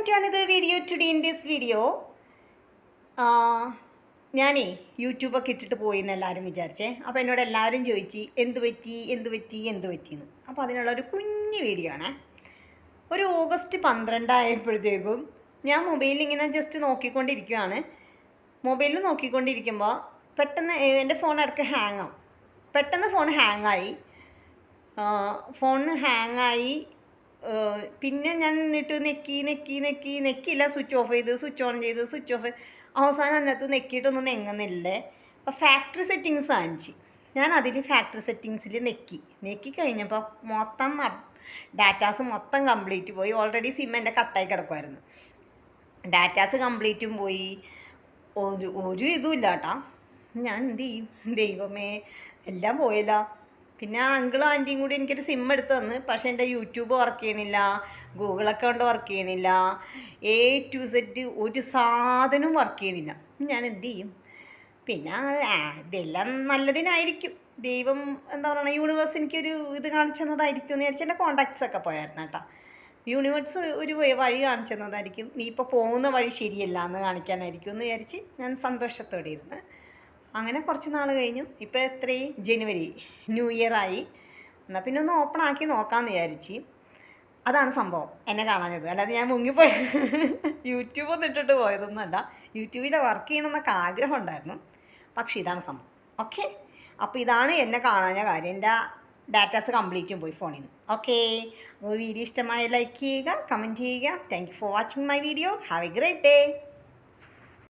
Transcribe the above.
to another video. Today in this video, ഞാനേ യൂട്യൂബൊക്കെ ഇട്ടിട്ട് പോയി എന്ന് എല്ലാവരും വിചാരിച്ചേ. അപ്പോൾ എന്നോട് എല്ലാവരും ചോദിച്ചു എന്ത് പറ്റിയെന്ന്. അപ്പോൾ അതിനുള്ളൊരു കുഞ്ഞു വീഡിയോ ആണ്. ഒരു ഓഗസ്റ്റ് 12 ആയപ്പോഴത്തേക്കും ഞാൻ മൊബൈലിൽ ഇങ്ങനെ ജസ്റ്റ് നോക്കിക്കൊണ്ടിരിക്കുകയാണ്. മൊബൈലിൽ നോക്കിക്കൊണ്ടിരിക്കുമ്പോൾ പെട്ടെന്ന് എൻ്റെ ഫോൺ ഇടയ്ക്ക് ഹാങ്ങാവും. പെട്ടെന്ന് ഫോൺ ഹാങ്ങായി. പിന്നെ ഞാൻ എന്നിട്ട് നെക്കിയില്ല, സ്വിച്ച് ഓഫ് ചെയ്ത് സ്വിച്ച് ഓൺ ചെയ്ത് സ്വിച്ച് ഓഫ് ചെയ്ത് അവസാനം അതിനകത്ത് നെക്കിയിട്ടൊന്നും നെങ്ങുന്നില്ലേ. അപ്പോൾ ഫാക്ടറി സെറ്റിങ്സ് കാണിച്ച് ഞാൻ അതിൽ ഫാക്ടറി സെറ്റിങ്സിൽ നെക്കി കഴിഞ്ഞപ്പോൾ മൊത്തം ഡാറ്റാസ് മൊത്തം കംപ്ലീറ്റ് പോയി. ഓൾറെഡി സിം എൻ്റെ കട്ടായി കിടക്കുമായിരുന്നു. ഡാറ്റാസ് കംപ്ലീറ്റും പോയി. ഒരു ഇതുമില്ല കേട്ടോ. ഞാൻ എന്ത് ചെയ്യും ദൈവമേ, എല്ലാം പോയില്ല. പിന്നെ അങ്കിളും ആൻറ്റിയും കൂടി എനിക്കൊരു സിം എടുത്ത് തന്ന്. പക്ഷേ എൻ്റെ യൂട്യൂബ് വർക്ക് ചെയ്യണില്ല, ഗൂഗിൾ അക്കൗണ്ട് വർക്ക് ചെയ്യണില്ല, A to Z ഒരു സാധനവും വർക്ക് ചെയ്യണില്ല. ഞാൻ എന്ത് ചെയ്യും? പിന്നെ ഇതെല്ലാം നല്ലതിനായിരിക്കും, ദൈവം എന്താ പറയുക, യൂണിവേഴ്സ് എനിക്കൊരു ഇത് കാണിച്ചു തന്നതായിരിക്കും എന്ന് വിചാരിച്ച് എൻ്റെ കോൺടാക്ട്സ് ഒക്കെ പോയായിരുന്നു കേട്ടോ. യൂണിവേഴ്സ് ഒരു വഴി കാണിച്ചു തന്നതായിരിക്കും, നീ ഇപ്പോൾ പോകുന്ന വഴി ശരിയല്ല എന്ന് കാണിക്കാനായിരിക്കും എന്ന് വിചാരിച്ച് ഞാൻ സന്തോഷത്തോടെ ഇരുന്ന്. അങ്ങനെ കുറച്ച് നാൾ കഴിഞ്ഞു. ഇപ്പോൾ എത്രയും ജനുവരി, ന്യൂ ഇയർ ആയി. എന്നാൽ പിന്നെ ഒന്ന് ഓപ്പൺ ആക്കി നോക്കാമെന്ന് വിചാരിച്ച്. അതാണ് സംഭവം എന്നെ കാണാഞ്ഞത്. അല്ലാതെ ഞാൻ മുങ്ങിപ്പോയി യൂട്യൂബ് ഒന്നും ഇട്ടിട്ട് പോയതൊന്നുമല്ല. യൂട്യൂബിൽ വർക്ക് ചെയ്യണമെന്നൊക്കെ ആഗ്രഹം ഉണ്ടായിരുന്നു. പക്ഷേ ഇതാണ് സംഭവം. ഓക്കെ, അപ്പോൾ ഇതാണ് എന്നെ കാണാഞ്ഞ കാര്യം. എൻ്റെ ഡാറ്റാസ് കംപ്ലീറ്റും പോയി ഫോണിൽ നിന്ന്. ഓക്കെ, വീഡിയോ ഇഷ്ടമായ ലൈക്ക് ചെയ്യുക, കമൻറ്റ് ചെയ്യുക. Thank you for watching my video. Have A great day.